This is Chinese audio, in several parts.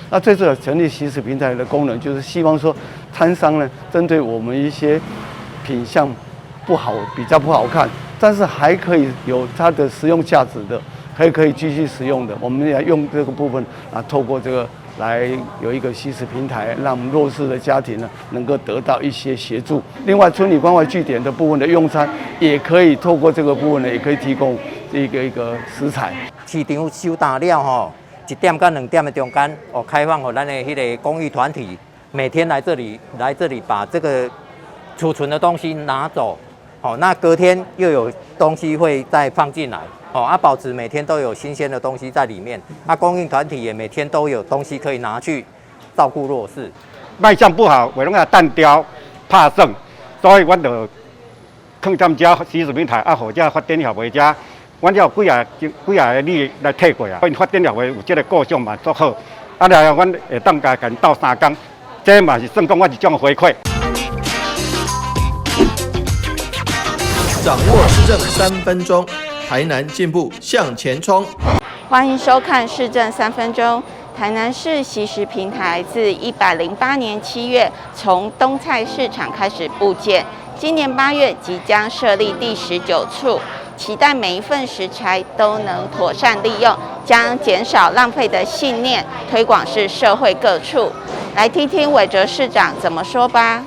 那这次成立习食平台的功能，就是希望说，摊商呢，针对我们一些品相比较不好看，但是还可以有它的实用价值的，可以继续使用的，我们也用这个部分啊，透过这个来有一个习食平台，让我们弱势的家庭呢能够得到一些协助。另外，村里关怀据点的部分的用餐，也可以透过这个部分呢，也可以提供一个食材。市场收大了吼，1点到2点的中间哦，开放给咱的迄个公益团体每天来这里把这个储存的东西拿走，哦，那隔天又有东西会再放进来，哦，保持每天都有新鲜的东西在里面。公益团体也每天都有东西可以拿去照顾弱势。卖相不好，为了单调怕剩，所以阮就放咱家习食平台互这发展协会这。阮有几啊个里来退过啊，因发展协会有这个构想嘛足好，来阮会当甲跟斗3工，这嘛是算讲我一种回馈。掌握市政3分钟，台南进步向前冲。欢迎收看市政3分钟。台南市习食平台自108年7月从东菜市场开始布建，今年8月即将设立第19处。期待每一份食材都能妥善利用，将减少浪费的信念推广至社会各处。来听听韦哲市长怎么说吧。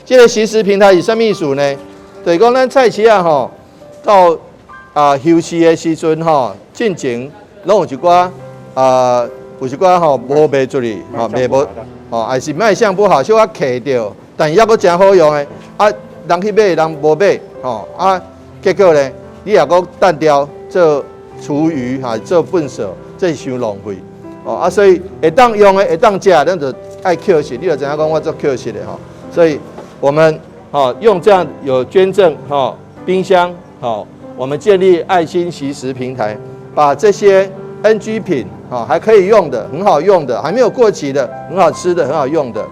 这个习食平台是什么意思呢？就是讲咱菜市啊吼，到休市的时阵吼，进前拢有一寡有一寡吼无卖出去，卖无还是卖相不好，小可客着，但抑阁真好用的人去买人无买结果呢？你也讲单调做厨余做粪扫，这是伤浪费所以会当用的会当食，咱就爱捡拾。你就知影讲我做捡拾的所以我们用这样有捐赠冰箱我们建立爱心习食平台，把这些 NG 品还可以用的、很好用的、还没有过期的、很好吃的、很好用的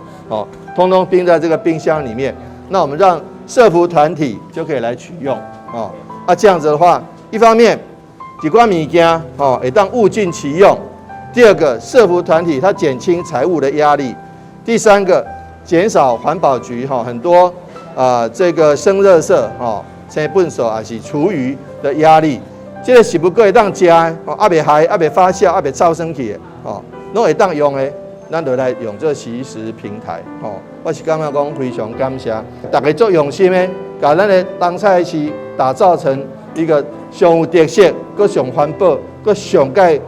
通通冰在这个冰箱里面。那我们让社福团体就可以来取用这样子的话，一方面几款物件会当物尽其用；第二个，社福团体它减轻财务的压力；第三个，减少环保局很多这个生垃圾生粪扫还是厨余的压力。这个是不过会当食的未害、未发酵、未臭生去的拢会当用的，咱就来用这习食平台我是感觉讲非常感谢大家做用心的，把咱的东菜市打造成一个上有特色、搁上环保、搁上界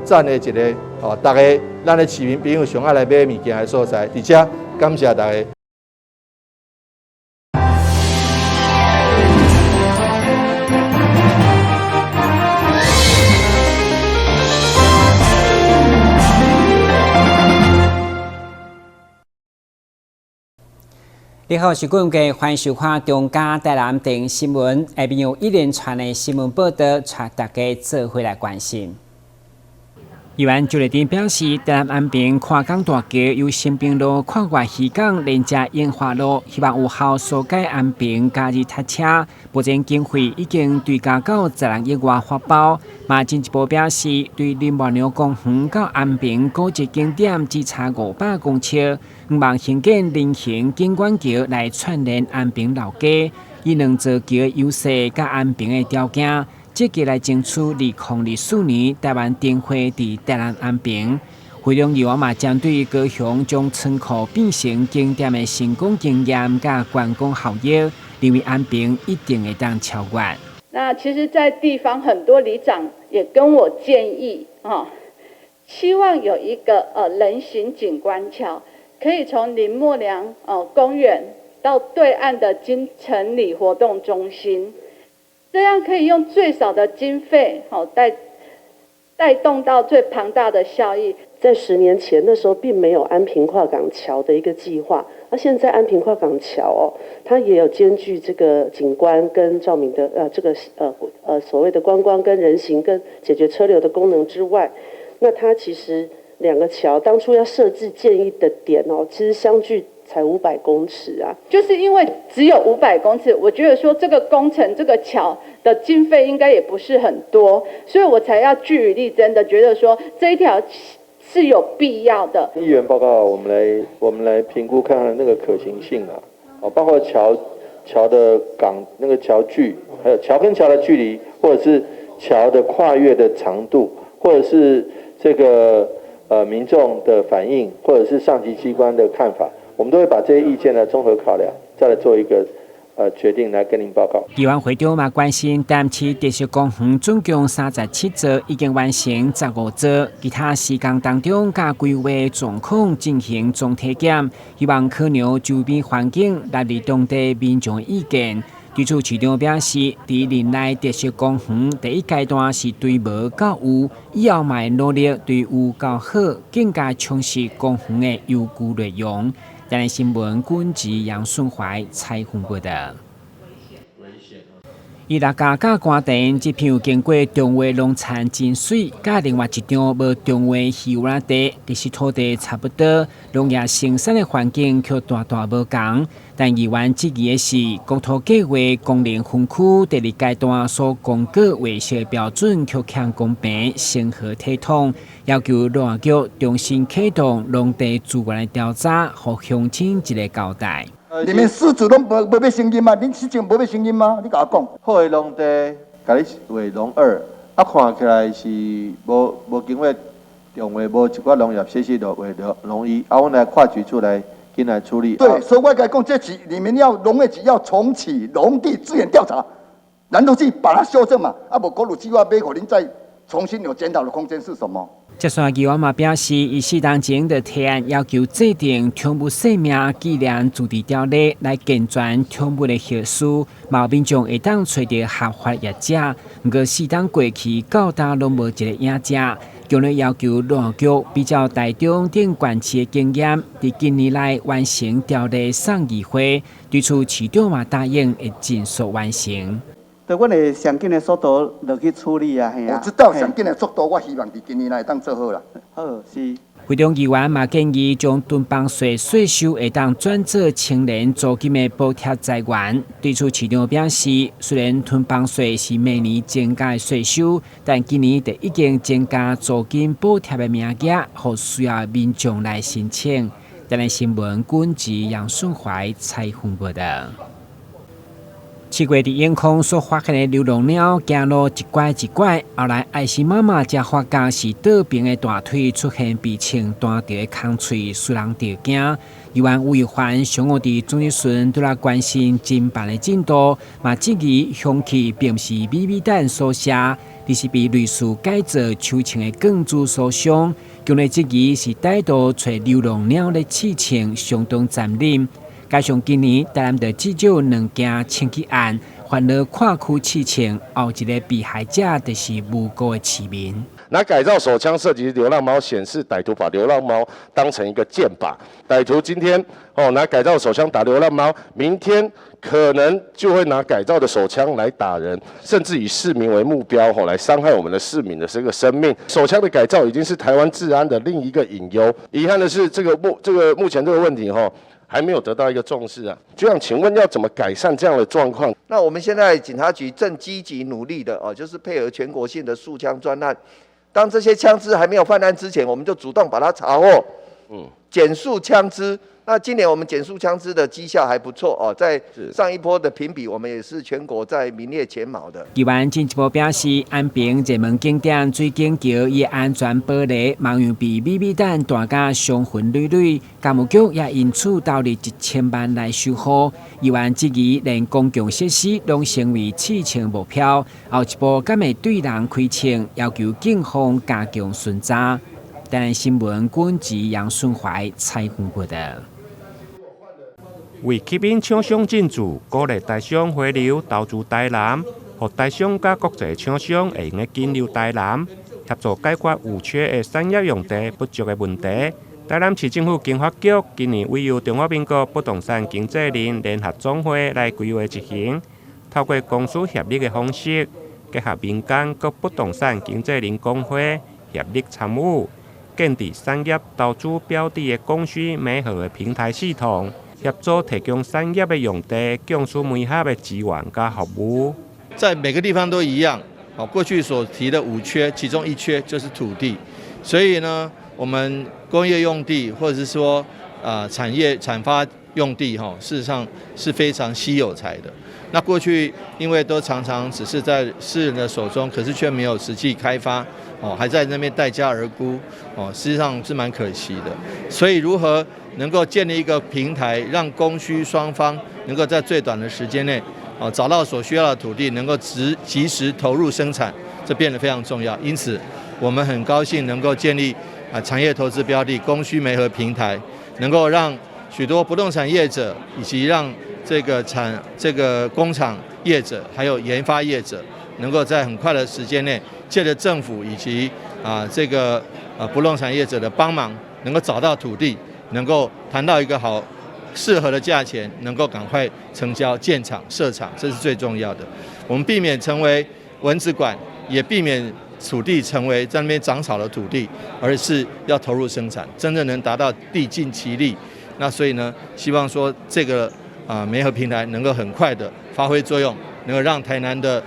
赞的一个大家咱的市民朋友上爱来买物件的所在，而且感谢大家。你好，是观众，欢迎收看中嘉台南电新闻。下面有一连串的新闻报道，带大家做回来关心。议员朱立伦表示，台南安平跨港大桥由新平路跨越渔港，连接樱花路，希望有效疏解安平假日塞车。目前经费已经追加到10亿外发包。马进一步表示，对林木娘公园到安平古迹景点只差500公尺，希望兴建人行景观桥来串联安平老街，以两座桥的优势甲安平的条件。积极来争取2024年台湾灯会伫台南安平。会中议员嘛针对高雄将仓库变成景点的成功经验甲观光效益，认为安平一定会当超越。那其实，在地方很多里长也跟我建议希望有一个人行景观桥，可以从林默娘公园到对岸的金城里活动中心。这样可以用最少的经费，带动到最庞大的效益。在10年前的时候，并没有安平跨港桥的一个计划，而现在安平跨港桥它也有兼具这个景观跟照明的这个所谓的观光跟人行跟解决车流的功能之外，那它其实2个桥当初要设置建议的点其实相距才500公尺啊，就是因为只有500公尺，我觉得说这个工程这个桥的经费应该也不是很多，所以我才要据理力争的觉得说这一条是有必要的。议员报告，我们来评估看看那个可行性啊，包括桥的那个桥距，还有桥跟桥的距离，或者是桥的跨越的长度，或者是这个民众的反应，或者是上级机关的看法，我们都会把这些意见呢综合考量，再来做一个决定来跟您报告。议员会长嘛关心，淡市特色公园总共37座，已经完成15座，其他施工当中甲规划状况进行总体检，希望考量周边环境，纳入当地民众的意见。对此，市长表示，伫林内特色公园第一阶段是对无到有，以后嘛努力对有到好，更加充实公园的优质内容。台南新闻军职杨顺怀采访报道。伊拉家甲官田这片经过中华农产净水，甲另外一张无中华稀有地，其实土地差不多，农业生产的环境却大大无同。但议员质疑的是，国土计划功能分区第2阶段所公告维修标准却欠公平、成何体统，要求农业局重新启动农地资源的调查，互乡亲一个交代。你们狮子拢无要声音吗？恁之前无要声音吗？你甲我讲。好的农地，甲你划农2，看起来是无经过重划，无一寡农业设施就划农1，我们来跨局处来进来处理。对，所以我甲讲，这局你们要农业局要重启农地资源调查，难道去把它修正嘛？无国土计划买，可能再重新有检讨的空间是什么？接线议员嘛表示，伊4当前的提案要求制定宠物生命纪念自治条例，来健全宠物的后事，毛民众会当找到合法业者。不过4当过去到达拢无一个业者，强烈要求农业局比较台中等县市的经验，伫今年内完成条例送议会。对此，市长嘛答应会尽速完成。就阮会上紧的速度落去处理啊，我知道上紧的速度，我希望伫今年内当做好啦。好，是。会中议员嘛建议将囤房税税收会当转做青年租金的补贴财源。对此，市长表示，虽然囤房税是每年增加的税收，但今年已经增加租金补贴的名额，互需要民众来申请。台南新闻军职杨顺怀采访报道。7月伫永康所发现的流浪鸟，行路一拐一拐，后来爱心妈妈才发觉是倒边的大腿出现被枪弹到的空喙，使人着惊。议员吴玉环上午伫总日顺对来关心侦办的进度，嘛质疑凶器并不是米米弹所射，而是被类似改造手枪的钢珠所伤。强烈质疑是歹徒找流浪鸟的刺枪相当残忍。加上今年台南的至少2件枪击案，犯了跨区刺枪，后一个被害者就是无辜的市民。拿改造手枪射击流浪猫，显示歹徒把流浪猫当成一个箭靶。歹徒今天拿改造手枪打流浪猫，明天可能就会拿改造的手枪来打人，甚至以市民为目标来伤害我们的市民的这个生命。手枪的改造已经是台湾治安的另一个隐忧。遗憾的是，目前这个问题还没有得到一个重视啊！局长，请问要怎么改善这样的状况？那我们现在警察局正积极努力的就是配合全国性的诉枪专案。当这些枪支还没有犯案之前，我们就主动把它查获，减速枪支。那今年我们减速枪支的绩效还不错在上一波的评比，我们也是全国在名列前茅的。议员进一步表示，安平热门景点水景桥伊安全保护，毛样被米米弹弹甲伤痕累累，监务局也因此投入1000万来修复。议员质疑连公共设施拢成为刺枪目标，后一步敢会对人开枪，要求警方加强巡查。台南新闻军职杨顺怀采访报道。为吸引厂商进驻，鼓励台商回流投资台南，让台商甲国际厂商会用进入台南，协助解决有缺的产业用地不足的问题。台南市政府经发局今年委由中华民国不动产经纪人联合总会来规划执行，透过公私协力的方式，结合民间各不动产经纪人工会协力参与，建立产业投资标的的供需美好的平台系统。协助提供产业的用地、供需媒合的资源加服务，在每个地方都一样。过去所提的5缺，其中1缺就是土地，所以呢，我们工业用地或者是说产发用地事实上是非常稀有才的。那过去因为都常常只是在私人的手中，可是却没有实际开发还在那边待价而沽实际上是蛮可惜的。所以如何能够建立一个平台，让供需双方能够在最短的时间内找到所需要的土地，能够及时投入生产，这变得非常重要。因此，我们很高兴能够建立产业投资标的供需媒合平台，能够让许多不动产业者以及让这个工厂业者还有研发业者，能够在很快的时间内，借着政府以及不动产业者的帮忙，能够找到土地，能够谈到一个适合的价钱，能够赶快成交建厂设厂，这是最重要的。我们避免成为蚊子馆，也避免土地成为在那边长草的土地，而是要投入生产，真正能达到地尽其力。那所以呢，希望说这个媒合平台能够很快的发挥作用，能够让台南的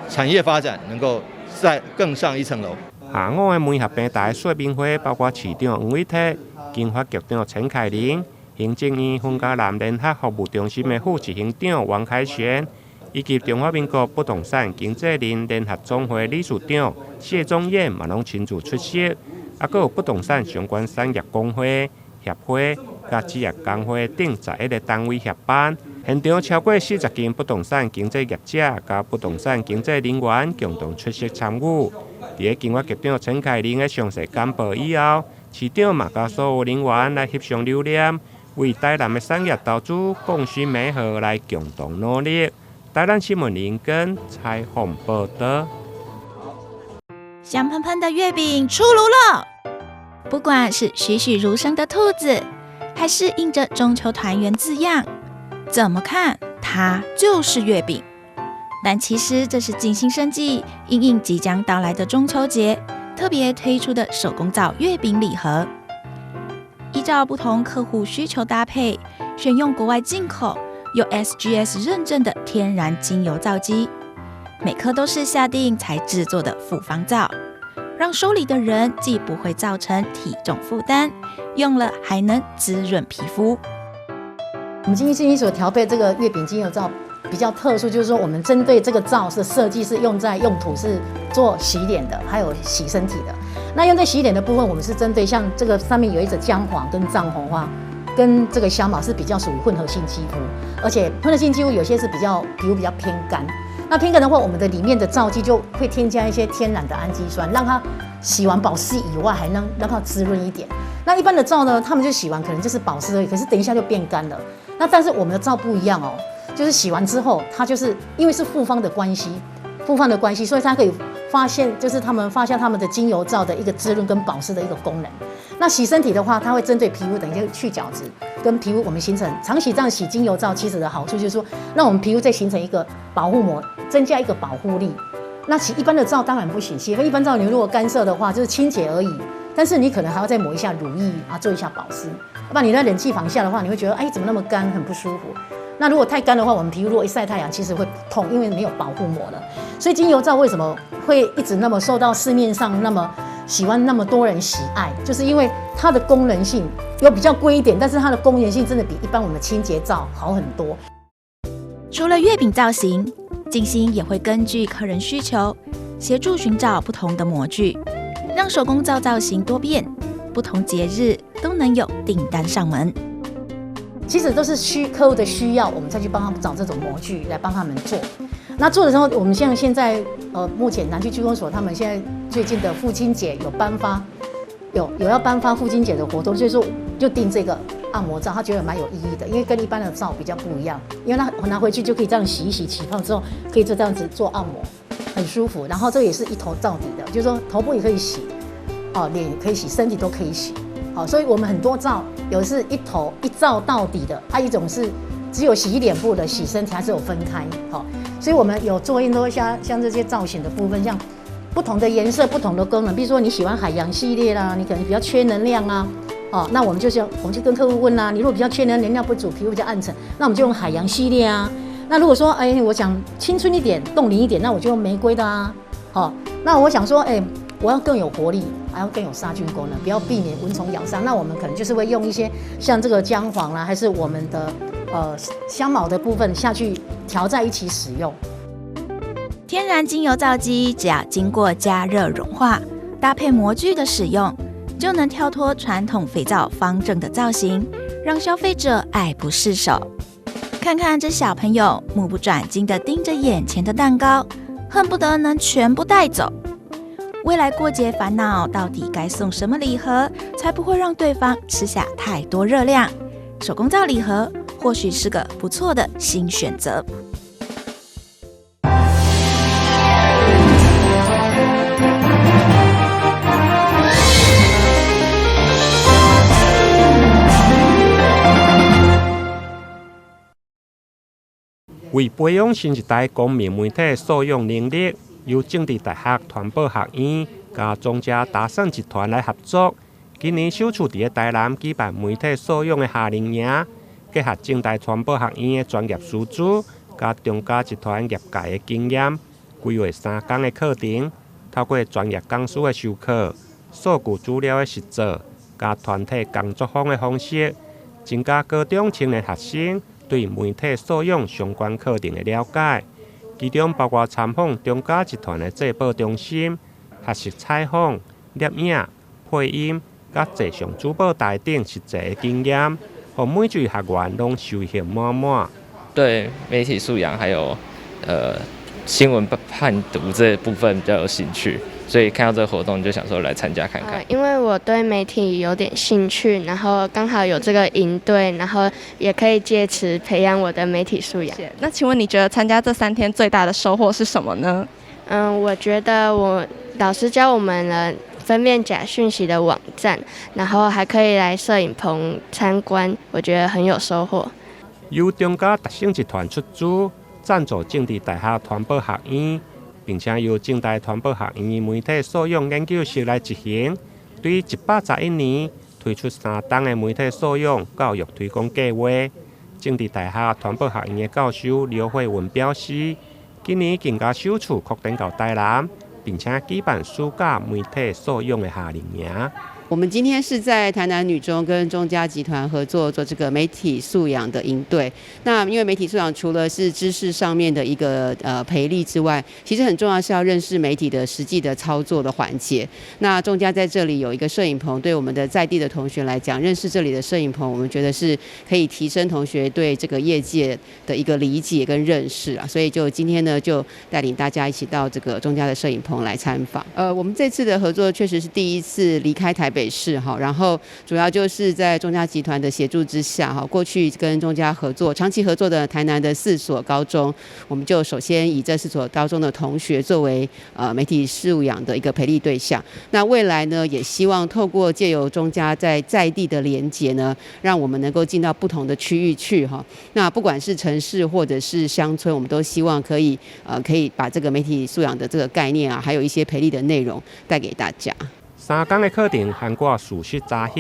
产业发展能够再更上一层楼。下午的媒合平台说明会包括市长黄伟泰、经发局长陈凯琳、行政院分家南联合服务中心的副执行长王凯旋，以及中华民国不动产经纪人联合总会理事长谢宗彦嘛拢亲自出席，还有不动产相关产业工会、协会、甲职业工会等11个单位协办。现场超过40间不动产经纪业者甲不动产经纪人员共同出席参与。伫经发局长陈凯琳的详细简报以后，市长嘛甲所有人员来翕相留念，为台南的产业投资供需媒合来共同努力。台南新闻林根采访报道。香喷喷的月饼出炉了，不管是栩栩如生的兔子，还是印着中秋团圆字样，怎么看它就是月饼。但其实这是静心生技因应即将到来的中秋节特别推出的手工皂月饼礼盒，依照不同客户需求搭配，选用国外进口有 SGS 认证的天然精油皂基，每颗都是下定才制作的复方皂，让手里的人既不会造成体重负担，用了还能滋润皮肤。我们静心所调配这个月饼精油皂比较特殊，就是说我们针对这个皂是设计是用途是做洗脸的，还有洗身体的。那用在洗脸的部分，我们是针对像这个上面有一种姜黄跟藏红花跟这个香茅是比较属于混合性肌肤，而且混合性肌肤有些是皮肤比较偏干。那偏干的话，我们的里面的皂基就会添加一些天然的氨基酸，让它洗完保湿以外，还能让它滋润一点。那一般的皂呢，他们就洗完可能就是保湿而已，可是等一下就变干了。那但是我们的皂不一样哦，就是洗完之后，它就是因为是复方的关系，所以它可以他们发现他们的精油皂的一个滋润跟保湿的一个功能。那洗身体的话，它会针对皮肤等一下去角质，跟皮肤我们形成长期这样洗精油皂，其实的好处就是说，让我们皮肤再形成一个保护膜，增加一个保护力。那洗一般的皂当然不行，洗一般皂你如果干涉的话，就是清洁而已。但是你可能还要再抹一下乳液啊，做一下保湿。要不然你在冷气房下的话，你会觉得哎怎么那么干，很不舒服。那如果太干的话，我们皮肤如果一晒太阳，其实会痛，因为没有保护膜了。所以精油皂为什么会一直那么受到市面上那么喜欢那么多人喜爱，就是因为它的功能性有比较贵一点，但是它的功能性真的比一般我们清洁皂好很多。除了月饼造型，静心也会根据客人需求，协助寻找不同的模具，让手工皂造型多变，不同节日都能有订单上门。其实都是客户的需要，我们再去帮他们找这种模具来帮他们做。那做的时候，我们像现在目前南区区公所他们现在最近的父亲节有要颁发父亲节的活动，所以说就订这个按摩皂，他觉得蛮有意义的，因为跟一般的皂比较不一样，因为他拿回去就可以这样洗一洗，起泡之后可以就这样子做按摩，很舒服。然后这个也是一头皂底的，就是说头部也可以洗，脸也可以洗，身体都可以洗。好，所以我们很多皂有的是一皂到底的，一种是只有洗脸部的，洗身体还是有分开。好，所以我们有做很多像这些造型的部分，像不同的颜色、不同的功能，比如说你喜欢海洋系列啦，你可能比较缺能量啊，那我们就跟客户问啦，你如果比较缺能量不足，皮肤比较暗沉，那我们就用海洋系列啊。那如果说我想青春一点、冻龄一点，那我就用玫瑰的啊。好，那我想说我要更有活力，还要更有杀菌功能，不要避免蚊虫咬伤。那我们可能就是会用一些像这个姜黄啦，还是我们的香茅的部分下去调在一起使用。天然精油皂基只要经过加热融化，搭配模具的使用，就能跳脱传统肥皂方正的造型，让消费者爱不释手。看看这小朋友目不转睛地盯着眼前的蛋糕，恨不得能全部带走。未来过节烦恼到底该送什么礼盒，才不会让对方吃下太多热量？手工皂礼盒或许是个不错的新选择。为培养新一代公民媒体素养能力，由政治大学传播学院加中嘉达盛集团来合作，今年首次伫台南举办媒体素养的夏令营，结合政大传播学院的专业师资，加中嘉集团业界的经验，规划3天的课程，透过专业讲师的授课、数据资料的实作，加团体工作坊的方式，增加高中青年学生对媒体素养相关课程的了解，其中包括参访中嘉集团的制播中心、学习采访、摄影、配音、甲坐上主播台等实际的经验，让每位学员拢收获满满。对媒体素养还有新闻判读这部分比较有兴趣，所以看到这个活动就想说来参加看看。因为我对媒体有点兴趣，然后刚好有这个营队，然后也可以借此培养我的媒体素养。那请问你觉得参加这3天最大的收获是什么呢？我觉得老师教我们了分辨假讯息的网站，然后还可以来摄影棚参观，我觉得很有收获。由中嘉达盛集团出资赞助政治大学传播学院，并且由政大传播学院媒体素养研究室来执行，对111年推出3档的媒体素养教育推广计划。政治大学传播学院的教授刘慧文表示，今年更加首次扩展到台南，并且举办暑假媒体素养的夏令营。我们今天是在台南女中跟中嘉集团合作做这个媒体素养的营队。那因为媒体素养除了是知识上面的一个培力之外，其实很重要是要认识媒体的实际的操作的环节。那中嘉在这里有一个摄影棚，对我们的在地的同学来讲，认识这里的摄影棚，我们觉得是可以提升同学对这个业界的一个理解跟认识啊。所以就今天呢，就带领大家一起到这个中嘉的摄影棚来参访。我们这次的合作确实是第一次离开台北市哈，然后主要就是在中嘉集团的协助之下哈，过去跟中嘉合作、长期合作的台南的4所高中，我们就首先以这4所高中的同学作为媒体素养的一个培力对象。那未来呢，也希望透过借由中嘉在地的连结呢，让我们能够进到不同的区域去哈。那不管是城市或者是乡村，我们都希望可以把这个媒体素养的这个概念啊，还有一些培力的内容带给大家。3天的课程涵盖事实查核、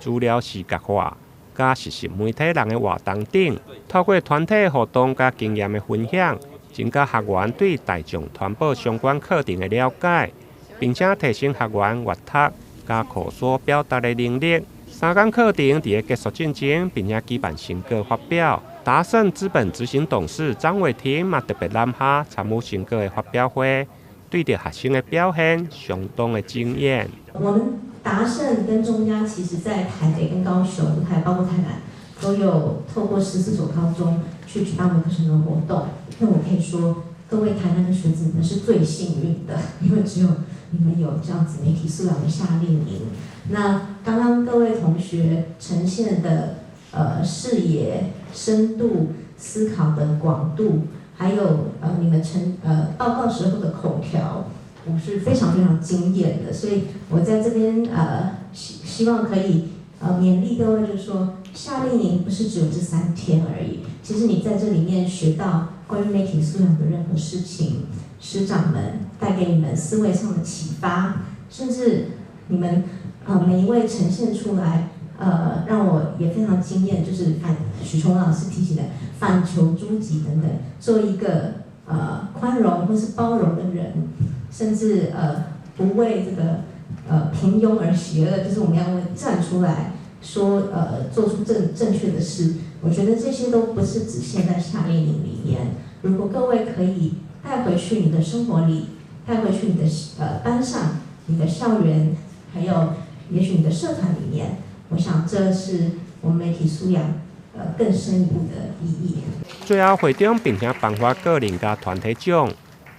资料视觉化、加实习媒体人的活动等，透过团体活动加经验的分享，增加学员对大众传播相关课程的了解，并且提升学员阅读加口说表达的能力。3天课程伫结束进前，并且举办成果发表。达盛资本执行董事张伟庭嘛特别南下参与成果的发表会。对着学生的表现相当的惊艳。我们达盛跟中嘉其实在台北跟高雄，还包括台南，都有透过14所高中去举办课程的活动。那我可以说，各位台南的学子你们是最幸运的，因为只有你们有这样子媒体素养的夏令营。那刚刚各位同学呈现的视野、深度、思考的广度。还有你们报告时候的口条，我是非常非常惊艳的，所以我在这边希望可以勉励各位，就是说夏令营不是只有这3天而已，其实你在这里面学到关于媒体素养的任何事情，师长们带给你们思维上的启发，甚至你们每一位呈现出来。让我也非常惊艳，就是许崇老师提起的反求诸己等等，做一个宽容或是包容的人，甚至不为这个平庸而邪恶，就是我们要站出来说做出正确的事。我觉得这些都不是只限在夏令营里面。如果各位可以带回去你的生活里，带回去你的班上、你的校园，还有也许你的社团里面，我想这是我们媒体素养更深一步的意义。最后，会中并且颁发个人加团体奖，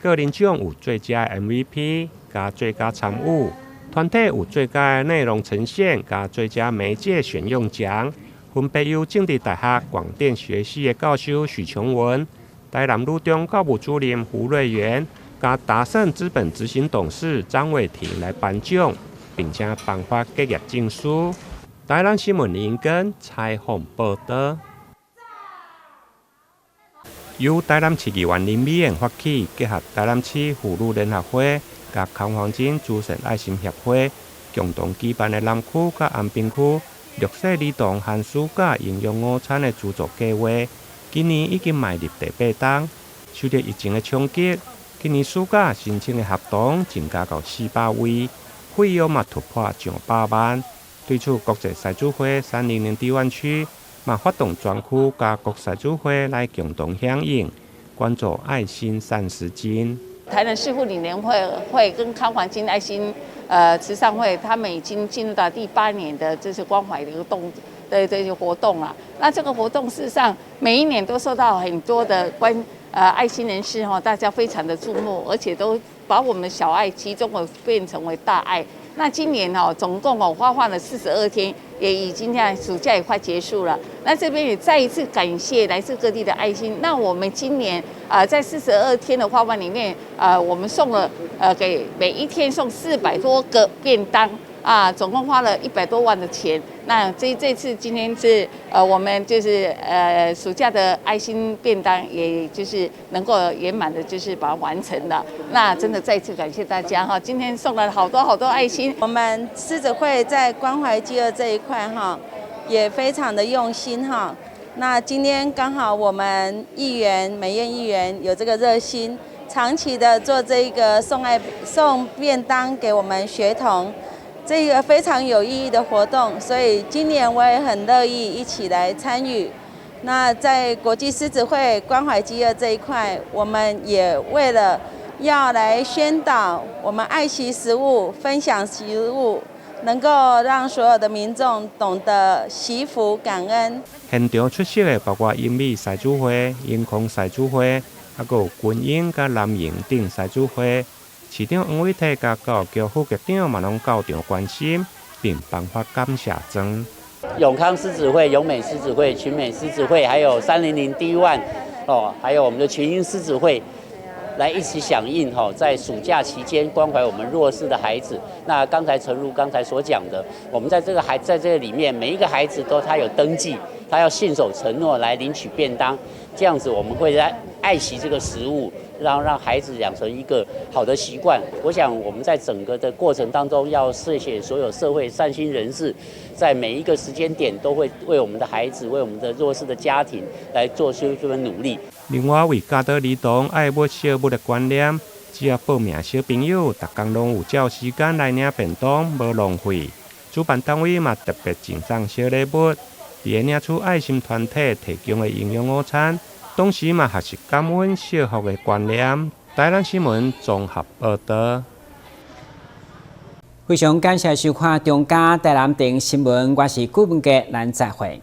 个人奖有最佳 MVP 加最佳参与，团体有最佳内容呈现加最佳媒介选用奖，分别由政治大学广电学系的教授许琼文、台南女中教务主任胡瑞元加达盛资本执行董事张伟庭来颁奖，并且颁发结业证书。台南新闻林根采访报道。由台南市议员林美燕发起，结合台南市妇女联合会、甲康黄金慈善爱心协会共同举办的南区甲安平区绿色儿童寒暑假营养午餐的资助计划，今年已经迈入第8档。受到疫情的冲击，今年暑假申请的学童增加到400位，费用嘛突破上100万。对此，国际狮子会300地湾区嘛发动专区加国狮子会来共同响应，关注爱心善时金。台南市妇女联会跟康环境爱心慈善会，他们已经进入到第8年的这些关怀流动的这些活动了。那这个活动事实上每一年都受到很多的爱心人士大家非常的注目，而且都把我们的小爱集中变成为大爱。那今年总共发放了42天，也已经在暑假也快结束了。那这边也再一次感谢来自各地的爱心。那我们今年在42天的发放里面，我们送了给每一天送400多个便当。总共花了100多万的钱。那这次今天是我们就是暑假的爱心便当，也就是能够圆满的，就是把它完成了。那真的再次感谢大家哈，今天送了好多爱心。我们狮子会在关怀饥饿这一块也非常的用心哈。那今天刚好我们美燕议员有这个热心，长期的做这一个送便当给我们学童。这个非常有意义的活动，所以今年我也很乐意一起来参与。那在国际狮子会关怀饥饿这一块，我们也为了要来宣导我们爱惜食物、分享食物，能够让所有的民众懂得惜福感恩。现场出席的包括英美狮子会、英空狮子会，还有军营甲蓝营等狮子会。市长黄伟体甲教育局副局长嘛拢到场关心，并颁发感谢状。永康狮子会、永美狮子会、群美狮子会，还有300D one还有我们的群英狮子会，来一起响应在暑假期间关怀我们弱势的孩子。那诚如刚才所讲的，我们在这个里面，每一个孩子他有登记，他要信守承诺来领取便当，这样子我们会爱惜这个食物。让孩子养成一个好的习惯。我想我们在整个的过程当中，要谢谢所有社会善心人士，在每一个时间点都会为我们的孩子、为我们的弱势的家庭来做这份努力。另外，为家长儿童爱买小物的观念，只要报名小朋友，逐天拢有照时间来领便当，无浪费。主办单位嘛特别赠送小礼物，伫领取爱心团体提供的营养午餐。同时嘛，也是感恩惜福的观念。台南新闻综合报道。非常感谢收看中嘉台南电新闻，我是顾文杰，咱再会。